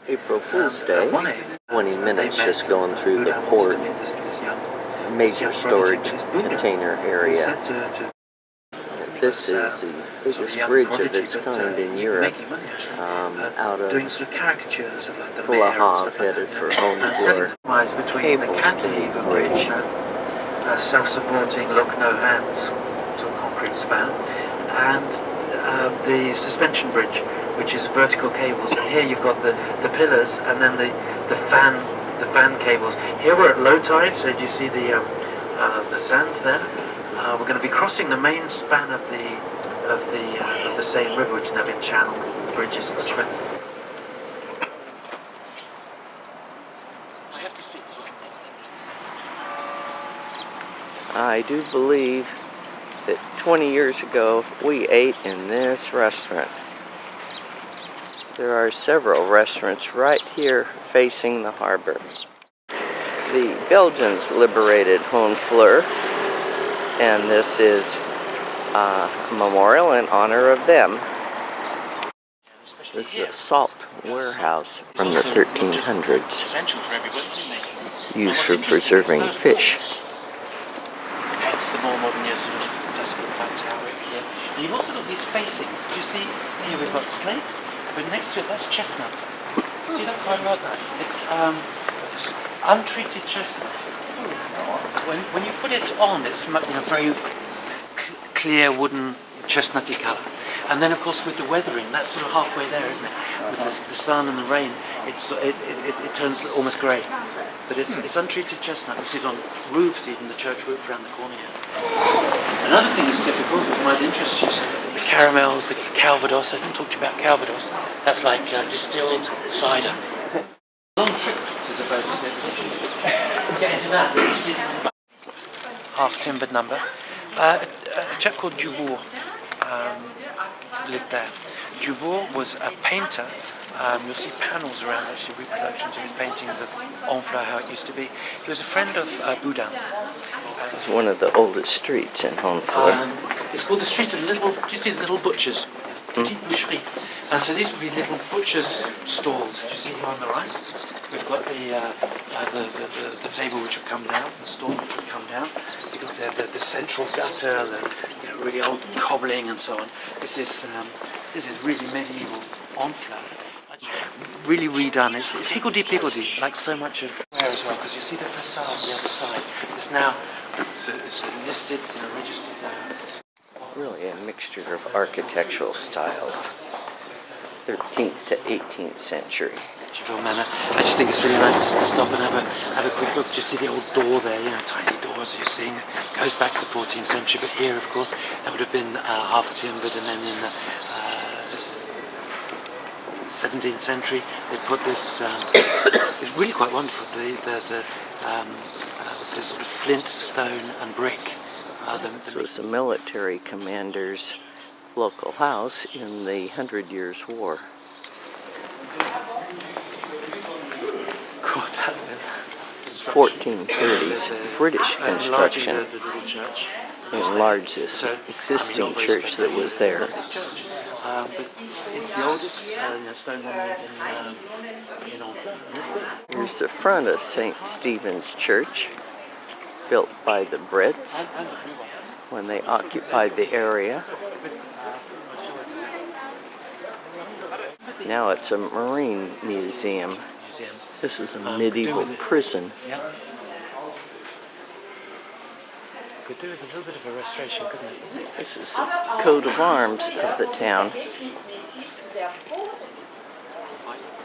April Fool's Day, 20 minutes just going through the port major storage container area. This is the biggest bridge of its kind in Europe, out of Naval House, headed for Honfleur. Cable stay bridge. Self-supporting, look, no hands, sort of concrete span, and the suspension bridge, which is vertical cables. And here you've got the pillars, and then the fan cables. Here we're at low tide, so do you see the sands there? We're going to be crossing the main span of the Seine River, which now been channel bridges and stuff. I do believe that 20 years ago we ate in this restaurant. There are several restaurants right here facing the harbor. The Belgians liberated Honfleur, and this is a memorial in honor of them. This is a salt warehouse from the 1300s, used for preserving fish. Hence the more modern sort of classical type tower here. And you've also got these facings. Do you see here we've got slate, but next to it that's chestnut. See that quite well there? It's untreated chestnut. When you put it on, it's very clear wooden chestnutty colour. And then of course with the weathering, that's sort of halfway there, isn't it? With the sun and the rain, it turns almost grey. But it's untreated chestnut. You see it on roofs, even the church roof around the corner here. Another thing that's typical, which might interest you, the caramels, the Calvados. I didn't talk to you about Calvados. That's like distilled cider. Long trip to the boat. We'll get into that. Half timbered number. A chap called Dubourg lived there. Dubourg was a painter. You'll see panels around, actually, reproductions of his paintings of Honfleur, how it used to be. He was a friend of Boudin's. It's one of the oldest streets in Honfleur. It's called the Street of the Little, do you see the little butchers? Petite boucherie. And so these would be little butchers' stalls. Do you see here on the right? We've got the table which would come down, the stall which would come down. You've got the central gutter, the really old cobbling and so on. This is really medieval Honfleur. Really redone. It's higgledy-piggledy, like so much of where as well, because you see the facade on the other side. It's now it's a listed, registered. Really a mixture of architectural styles, 13th to 18th century. Manner. I just think it's really nice just to stop and have a quick look. Just see the old door there, tiny doors you're seeing. It goes back to the 14th century, but here, of course, that would have been half timbered, and then in the 17th century they put this. It's really quite wonderful. The sort of flint, stone, and brick. This was a military commander's local house in the 100 Years' War. 1430s British construction enlarged this existing church that was there. It's the oldest stone monument in Honfleur. Here's the front of St. Stephen's Church, built by the Brits when they occupied the area. Now it's a marine museum. This is a medieval prison. Could do with a little bit of a restoration, couldn't it? This is the coat of arms of the town.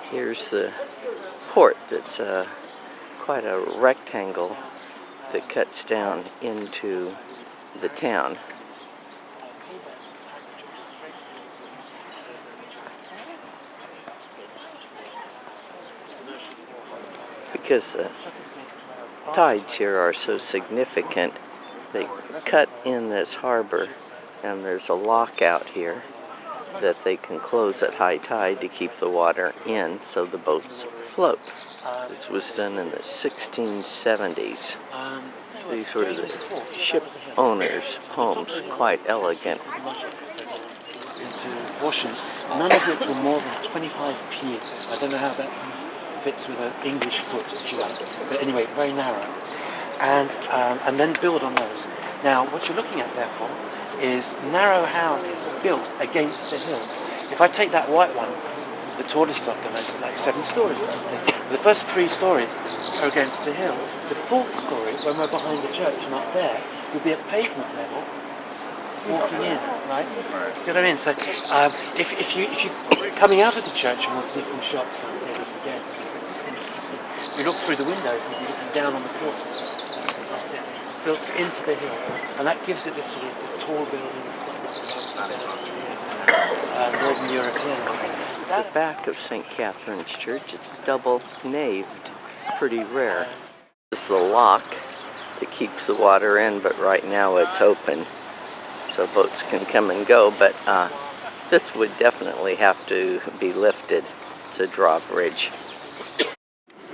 Here's the port that's quite a rectangle that cuts down into the town. Because the tides here are so significant, they cut in this harbor, and there's a lockout here that they can close at high tide to keep the water in so the boats float. This was done in the 1670s. These were the ship owners' homes, quite elegant. Into portions. none of which were more than 25 pieds. I don't know how that fits with an English foot, if you like. But anyway, very narrow. And then build on those. Now, what you're looking at, therefore, is narrow houses built against a hill. If I take that white one, the tallest of them is like 7 stories. The first 3 stories are against the hill. The 4th story, when we're behind the church and up there, will be at pavement level, walking in, right? See what I mean? So if you coming out of the church, and we'll see some shots, I'll say this again. You look through the window, you'll be looking down on the court. That's it. Built into the hill, and that gives it this sort of tall building. Northern European. It's the back of St. Catherine's Church. It's double naved, pretty rare. It's the lock that keeps the water in, but right now it's open, so boats can come and go. But this would definitely have to be lifted. It's a drawbridge.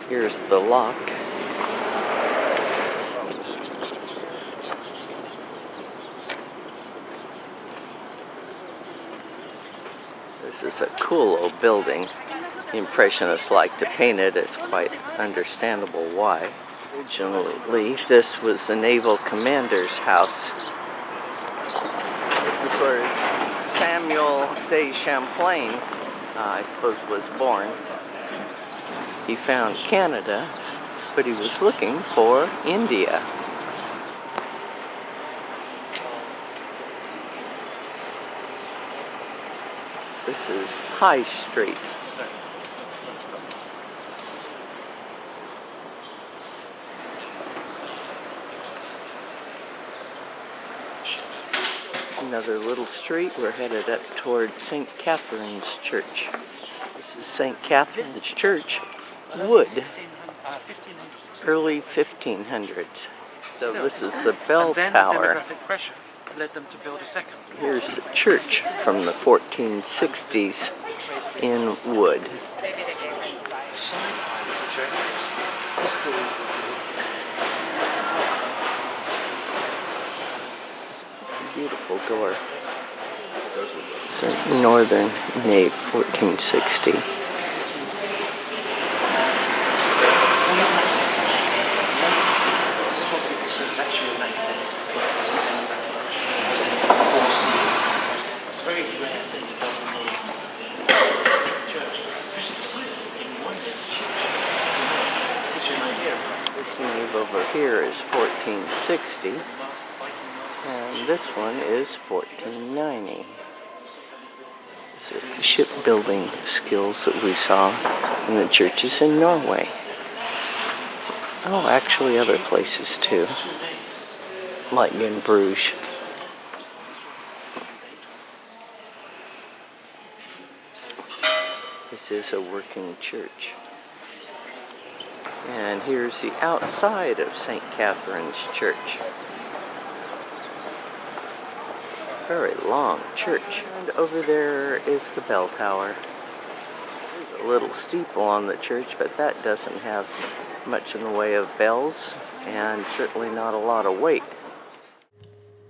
Here's the lock. This is a cool old building. The Impressionists like to paint it. It's quite understandable why. Originally, this was the naval commander's house. This is where Samuel de Champlain, I suppose, was born. He found Canada, but he was looking for India. This is High Street. Another little street. We're headed up toward St. Catherine's Church. This is St. Catherine's Church, wood, early 1500s. So this is the bell and then tower. demographic pressure led them to build a second. Here's the church from the 1460s in wood. The side line is a church. Beautiful door. It's a northern nave, 1460. This is what people say is actually a nave. It's very rare that you don't need church. This nave over here is 1460. And this one is 1490. This is the shipbuilding skills that we saw in the churches in Norway. Oh, actually other places too, like in Bruges. This is a working church. And here's the outside of St. Catherine's Church. Very long church. And over there is the bell tower. There's a little steeple on the church, but that doesn't have much in the way of bells, and certainly not a lot of weight.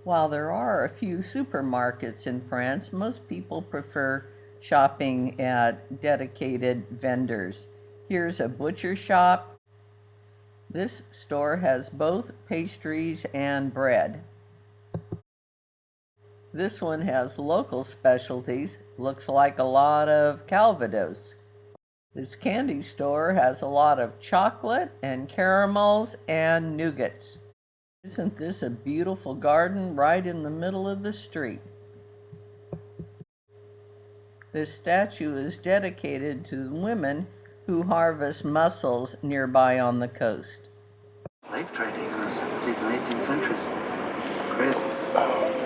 While there are a few supermarkets in France, most people prefer shopping at dedicated vendors. Here's a butcher shop. This store has both pastries and bread. This one has local specialties, looks like a lot of Calvados. This candy store has a lot of chocolate and caramels and nougats. Isn't this a beautiful garden right in the middle of the street? This statue is dedicated to the women who harvest mussels nearby on the coast. Slave trading in the 17th and 18th centuries. Crazy.